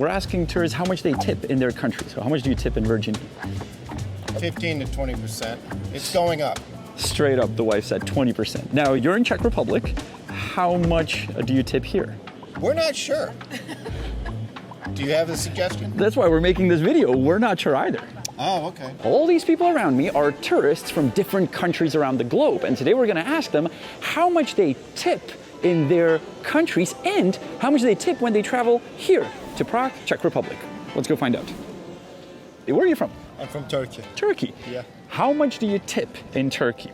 We're asking tourists how much they tip in their country. So how much do you tip in Virginia? 15 to 20%. It's going up. Straight up, the wife said 20%. Now, you're in Czech Republic. How much do you tip here? We're not sure. Do you have a suggestion? That's why we're making this video. We're not sure either. Oh, okay. All these people around me are tourists from different countries around the globe. And today we're going to ask them how much they tip in their countries and how much they tip when they travel here to Prague, Czech Republic. Let's go find out. Hey, where are you from? I'm from Turkey. Turkey? Yeah. How much do you tip in Turkey?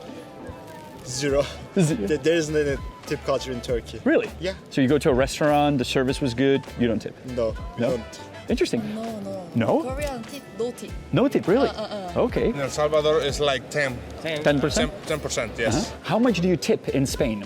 Zero. There isn't any tip culture in Turkey. Really? Yeah. So you go to a restaurant, the service was good, you don't tip? No, we No? don't. Interesting. No. No? Korean tip, no tip. No tip, really? Okay. In El Salvador is like 10. 10%? 10%, yes. How much do you tip in Spain?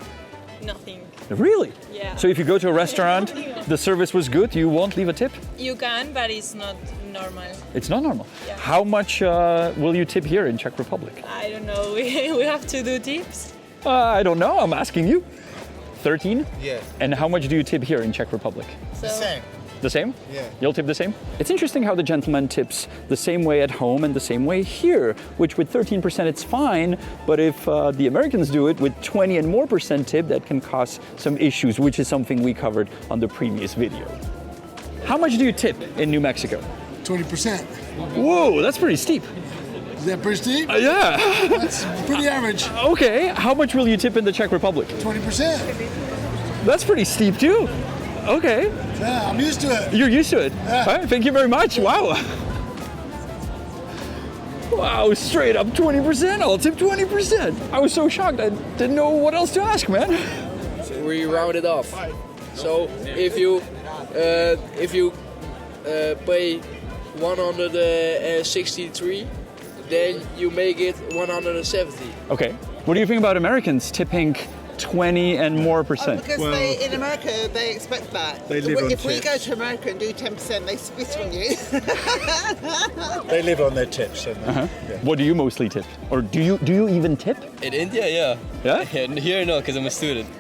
Nothing. Really? Yeah. So if you go to a restaurant, the service was good, you won't leave a tip? You can, but it's not normal. It's not normal. Yeah. How much will you tip here in Czech Republic? I don't know. We have to do tips. I don't know, I'm asking you. 13? Yeah. And how much do you tip here in Czech Republic? So, The same. The same? Yeah. You'll tip the same? It's interesting how the gentleman tips the same way at home and the same way here, which with 13% it's fine, but if the Americans do it with 20 and more % tip, that can cause some issues, which is something we covered on the previous video. How much do you tip in New Mexico? 20%. Whoa, that's pretty steep. Is that pretty steep? Yeah. That's pretty average. Okay, how much will you tip in the Czech Republic? 20%. That's pretty steep too. Okay, Yeah, I'm used to it. you're used to it. Yeah. All right, thank you very much. Wow. Wow, straight up 20%. I'll tip 20%. I was so shocked. I didn't know what else to ask, man. We round it off. So if you pay 163, then you make it 170. Okay. What do you think about Americans tipping 20 and more %? Because in America, they expect that. They live on if we tips. go to America and do 10%, they spit on you. They live on their tips. And What do you mostly tip? Or do you even tip? In India, yeah. Yeah? Here, no, because I'm a student.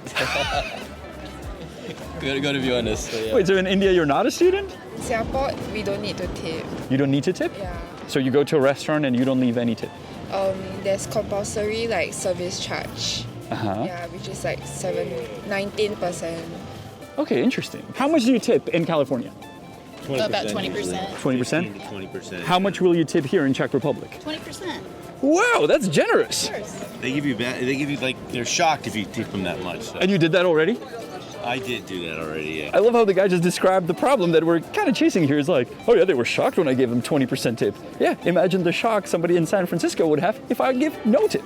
Gotta be honest. So, yeah. Wait, so in India you're not a student? Singapore, we don't need to tip. You don't need to tip? Yeah. So you go to a restaurant and you don't leave any tip? There's compulsory like service charge. Yeah, which is like 19%. Okay, interesting. How much do you tip in California? About 20%. 20%? 20%. How much will you tip here in Czech Republic? 20%. Wow, that's generous. They give you like, they're shocked if you tip them that much. So. And you did that already? I did do that already, yeah. I love how the guy just described the problem that we're kind of chasing here. It's like, oh yeah, they were shocked when I gave them 20% tip. Yeah, imagine the shock somebody in San Francisco would have if I give no tip.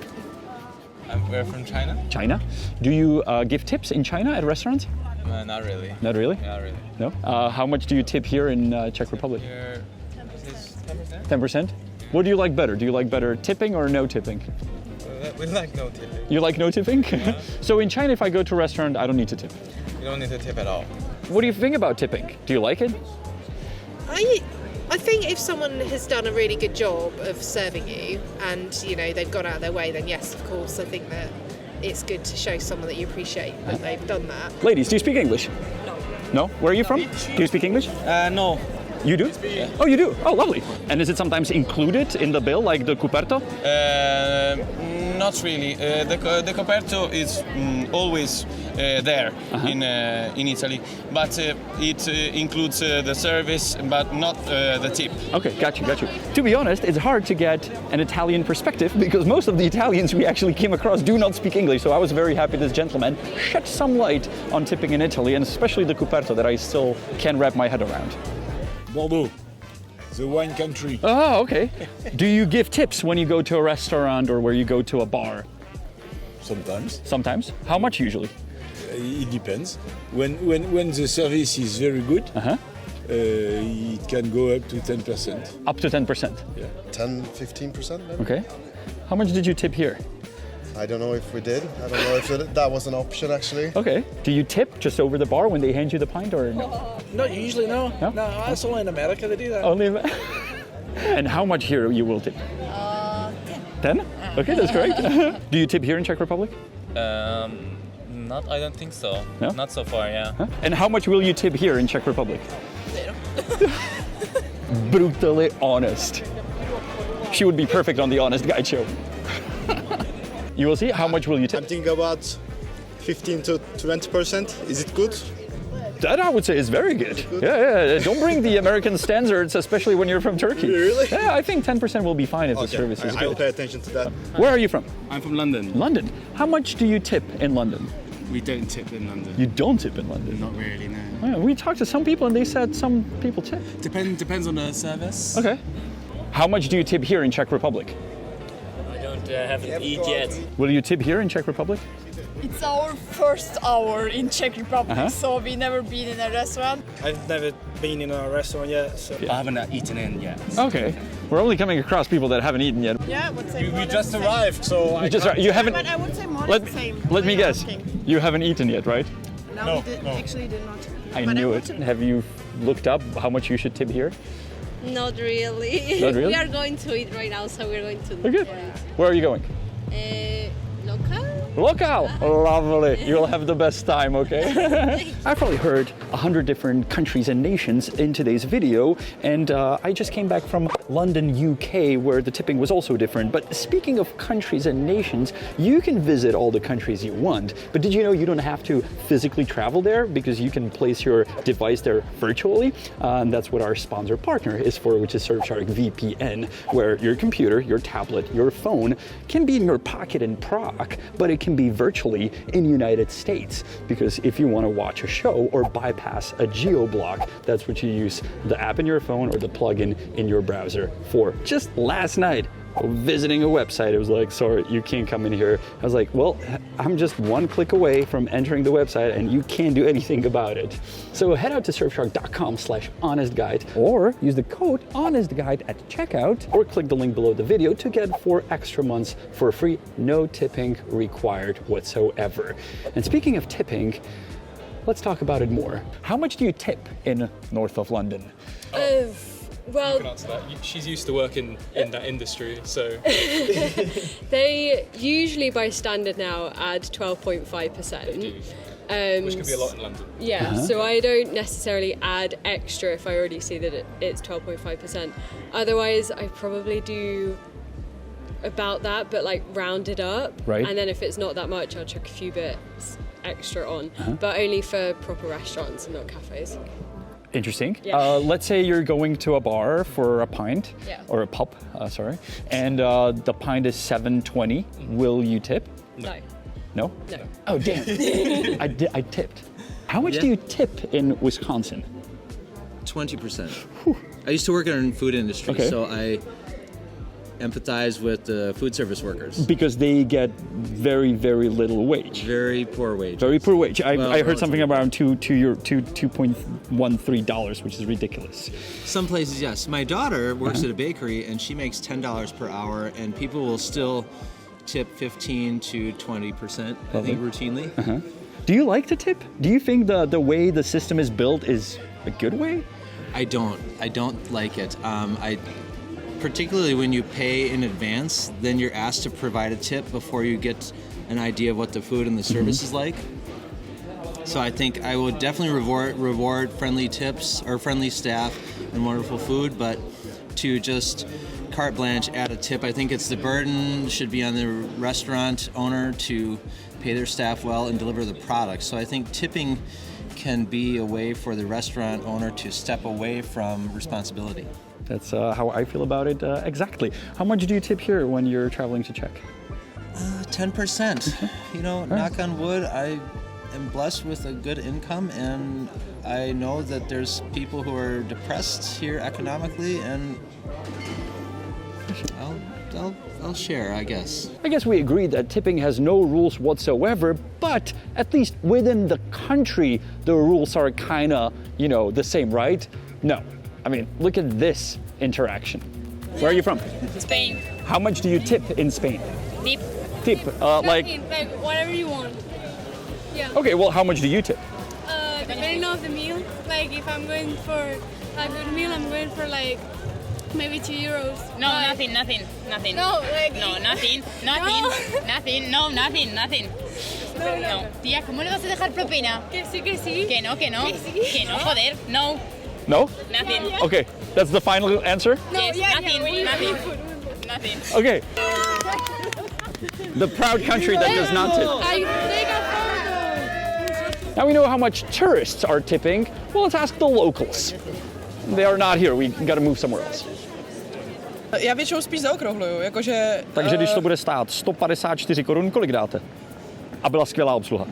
We're from China? China? Do you give tips in China at restaurants? Not really. Not really? Not really. No? How much do you tip here in Czech Republic? Here, 10%? 10%? What do you like better? Do you like better tipping or no tipping? We like no tipping. You like no tipping? So in China, if I go to a restaurant, I don't need to tip. You don't need to tip at all. What do you think about tipping? Do you like it? I think if someone has done a really good job of serving you and, you know, they've gone out of their way, then yes, of course, I think that it's good to show someone that you appreciate that they've done that. Ladies, do you speak English? No. No? Where are you from? Do you speak English? No. You do? Yeah. Oh, you do? Oh, lovely. And is it sometimes included in the bill, like the coperto? Not really. The coperto is always there in Italy, but it includes the service, but not the tip. Okay, got you. To be honest, it's hard to get an Italian perspective because most of the Italians we actually came across do not speak English. So I was very happy this gentleman shed some light on tipping in Italy, and especially the coperto that I still can't wrap my head around. Bordeaux, the wine country. Oh, okay. Do you give tips when you go to a restaurant or where you go to a bar? Sometimes. Sometimes. How much usually? It depends. When the service is very good, it can go up to 10%. Up to 10%? Yeah. 10-15% maybe? Okay. How much did you tip here? I don't know if we did. I don't know if that was an option actually. Okay. Do you tip just over the bar when they hand you the pint or no? No, usually no. No? No, it's only in America they do that. Only. And how much here you will tip? 10. 10? Okay, that's correct. Do you tip here in Czech Republic? Not. I don't think so. No? Not so far. Yeah. Huh? And how much will you tip here in Czech Republic? Brutally honest. She would be perfect on the Honest Guide show. You will see. How much will you tip? I'm thinking about 15 to 20%. Is it good? That I would say is very good. Yeah. Don't bring the American standards, especially when you're from Turkey. Really? Yeah, I think 10% will be fine if the service is I will good. pay attention to that. Where are you from? I'm from London. London. How much do you tip in London? We don't tip in London. You don't tip in London? Not really, no. Yeah, we talked to some people and they said some people tip. Depends on the service. Okay. How much do you tip here in Czech Republic? I don't haven't eaten yet. Will you tip here in Czech Republic? It's our first hour in Czech Republic, so we never been in a restaurant. I've never been in a restaurant yet, so I haven't eaten in yet. Okay. We're only coming across people that haven't eaten yet. Yeah, I would say we just arrived, so You haven't. But I would say more or less the same. Let me guess. You haven't eaten yet, right? No, we actually did not. I knew it. Have you looked up how much you should tip here? Not really. Not really? We are going to eat right now, so we're going to look Okay. for it. Where are you going? Local? Local! Lovely. You'll have the best time, okay? I've probably heard 100 different countries and nations in today's video, and I just came back from London, UK, where the tipping was also different. But speaking of countries and nations, you can visit all the countries you want, but did you know you don't have to physically travel there because you can place your device there virtually? And that's what our sponsor partner is for, which is SurfsharkVPN, where your computer, your tablet, your phone can be in your pocket in Prague, but it can be virtually in United States, because if you want to watch a show or bypass a geo-block, that's what you use the app in your phone or the plugin in your browser for. Just last night, visiting a website, it was like, sorry, you can't come in here. I was like, well, I'm just one click away from entering the website and you can't do anything about it. So head out to surfshark.com/honestguide or use the code honestguide at checkout, or click the link below the video to get 4 extra months for free, no tipping required whatsoever. And speaking of tipping, let's talk about it more. How much do you tip in north of London? Well, you can answer that. She's used to working in that industry, so. They usually, by standard now, add 12.5%. They do. Which could be a lot in London. Yeah, so I don't necessarily add extra if I already see that it's 12.5%. Otherwise, I probably do about that, but like round it up. Right. And then if it's not that much, I'll chuck a few bits extra on, but only for proper restaurants and not cafes. Interesting. Yeah. Let's say you're going to a bar for a pint, or a pub, sorry, and the pint is $7.20. Will you tip? No. No? No. Oh, damn. I tipped. How much do you tip in Wisconsin? 20%. I used to work in the food industry, so I empathize with the food service workers. Because they get very, very little wage. Very poor wage. Very poor wage. I heard something around $2.13, which is ridiculous. Some places, yes. My daughter works at a bakery, and she makes $10 per hour, and people will still tip 15 to 20%, I think, routinely. Do you like to tip? Do you think the way the system is built is a good way? I don't like it. Particularly when you pay in advance, then you're asked to provide a tip before you get an idea of what the food and the service is like. So I think I would definitely reward friendly tips or friendly staff and wonderful food, but to just carte blanche add a tip, I think it's the burden should be on the restaurant owner to pay their staff well and deliver the product. So I think tipping can be a way for the restaurant owner to step away from responsibility. That's how I feel about it exactly. How much do you tip here when you're traveling to Czech? 10%. You know, knock on wood, I am blessed with a good income, and I know that there's people who are depressed here economically, and I'll share, I guess. I guess we agree that tipping has no rules whatsoever, but at least within the country, the rules are kind of, the same, right? No. I mean, look at this interaction. Where are you from? Spain. How much do you tip in Spain? Tip. Tip, like whatever you want. Yeah. Okay, well, how much do you tip? Depending on the meal. Like if I'm going for a good meal, I'm going for like maybe €2. No, nothing. No, like no, nothing. No. Tía, ¿cómo le vas a dejar propina? Que sí. Que no, joder, no. No? Nothing. Okay, that's the final answer? Yes, nothing. Okay. The proud country that does not tip. Now we know how much tourists are tipping. Well, let's ask the locals. They are not here. We got to move somewhere else. Já většinou spíš zaokrouhluju, jakože... Takže když to bude stát 154 korun, kolik dáte? A byla skvělá obsluha.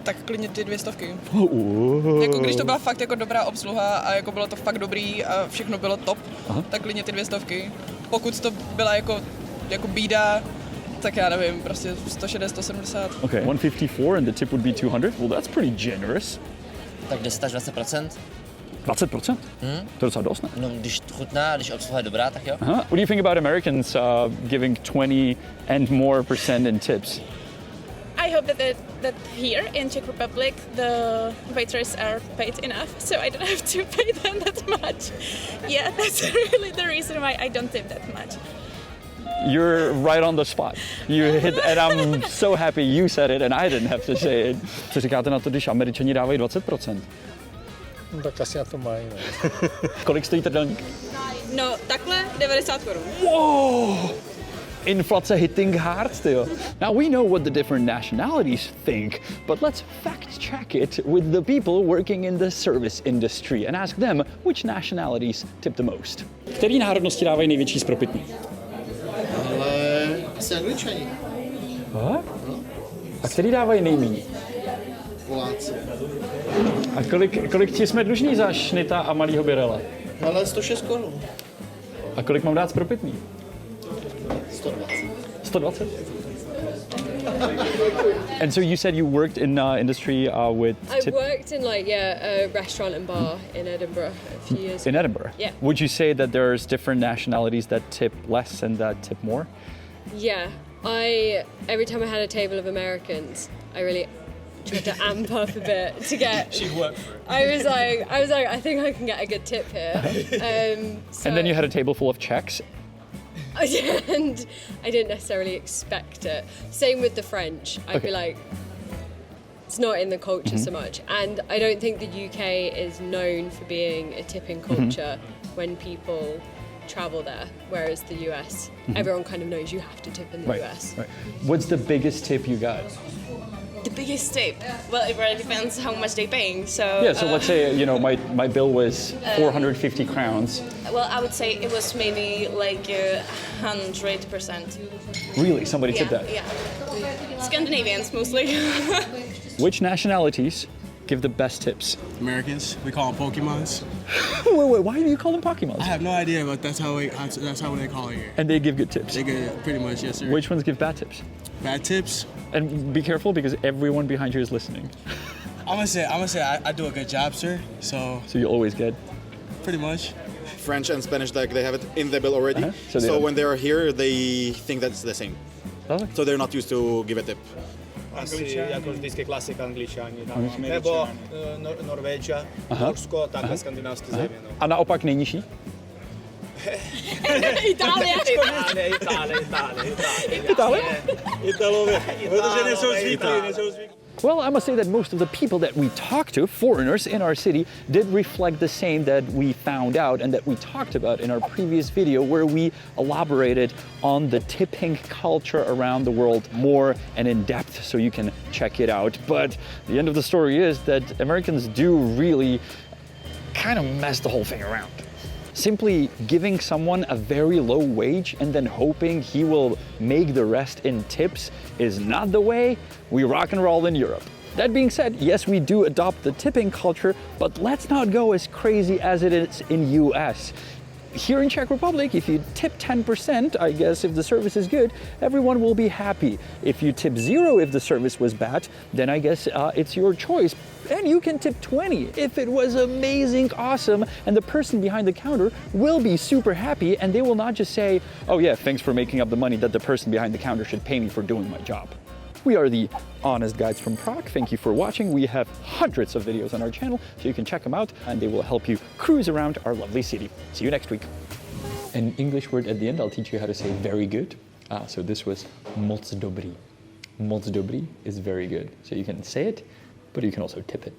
Tak klidně ty 200. Jako když to byla fakt jako dobrá obsluha a jako bylo to fakt dobrý a všechno bylo top, tak klidně ty 200. Pokud to byla jako bída, tak já nevím, prostě 160, 170. Okay, 154 and the tip would be 200. Well, that's pretty generous. Tak 10 až 20%. 20%? To je docela dost, ne? No, když chutná, když obsluha je dobrá, tak jo. What do you think about Americans giving 20 and more % in tips? I hope that here in Czech Republic the waiters are paid enough, so I don't have to pay them that much. Yeah, that's really the reason why I don't tip that much. You're right on the spot. You hit, and I'm so happy you said it and I didn't have to say it. Co říkáte na to, když Američani dávají 20%? No, tak asi na to mají, ne? Kolik stojí trdelník? No, takhle 90 korun. Whoa! Inflace hitting hard, tyjo. Now we know what the different nationalities think, but let's fact check it with the people working in the service industry and ask them which nationalities tip the most. Který národnosti dávají největší spropitný? Ale asi Angličani. A který dávají nejméně? Poláci. A kolik ti jsme dlužní za šnita a malýho birela? Ale 106 korun. A kolik mám dát spropitný? 120. 120? And so you said you worked in industry with I worked in a restaurant and bar in Edinburgh a few years ago. In Edinburgh? Yeah. Would you say that there's different nationalities that tip less and that tip more? Yeah. Every time I had a table of Americans, I really tried to amp up a bit to get. She worked for it. I was like, I think I can get a good tip here. And then you had a table full of Czechs. And I didn't necessarily expect it. Same with the French. I'd be like, it's not in the culture so much. And I don't think the UK is known for being a tipping culture when people travel there, whereas the US, everyone kind of knows you have to tip in the US. Right. What's the biggest tip you got? The biggest tip? Well, it really depends how much they're paying. So Yeah, so let's say, my bill was 450 crowns. Well, I would say it was maybe like 100%. Really? Somebody tipped that? Yeah. Scandinavians mostly. Which nationalities give the best tips? Americans. We call them Pokemons. Wait, why do you call them Pokemons? I have no idea, but that's how they call it here. And they give good tips? They give pretty much, yes, sir. Which ones give bad tips? Bad tips? And be careful because everyone behind you is listening. I'm gonna say I do a good job, sir. So you always get? Pretty much. French and Spanish, like they have it in the bill already. So when they are here, they think that's the same. So they're not used to give a tip. Asi jako vždycky klasika Angličani, nebo Norvégia, Norsko, takhle skandinávské země. No. A naopak nejnižší? Itálie. Italové, protože nejsou zvyklí. Well, I must say that most of the people that we talked to, foreigners in our city, did reflect the same that we found out and that we talked about in our previous video where we elaborated on the tipping culture around the world more and in depth, so you can check it out. But the end of the story is that Americans do really kind of mess the whole thing around. Simply giving someone a very low wage and then hoping he will make the rest in tips is not the way we rock and roll in Europe. That being said, yes, we do adopt the tipping culture, but let's not go as crazy as it is in US. Here in Czech Republic, if you tip 10%, I guess if the service is good, everyone will be happy. If you tip 0 if the service was bad, then I guess it's your choice. And you can tip 20 if it was amazing, awesome, and the person behind the counter will be super happy and they will not just say, oh yeah, thanks for making up the money that the person behind the counter should pay me for doing my job. We are the Honest Guides from Prague. Thank you for watching. We have hundreds of videos on our channel, so you can check them out and they will help you cruise around our lovely city. See you next week. An English word at the end, I'll teach you how to say very good. So this was moc dobrý. Moc dobrý is very good. So you can say it, but you can also tip it.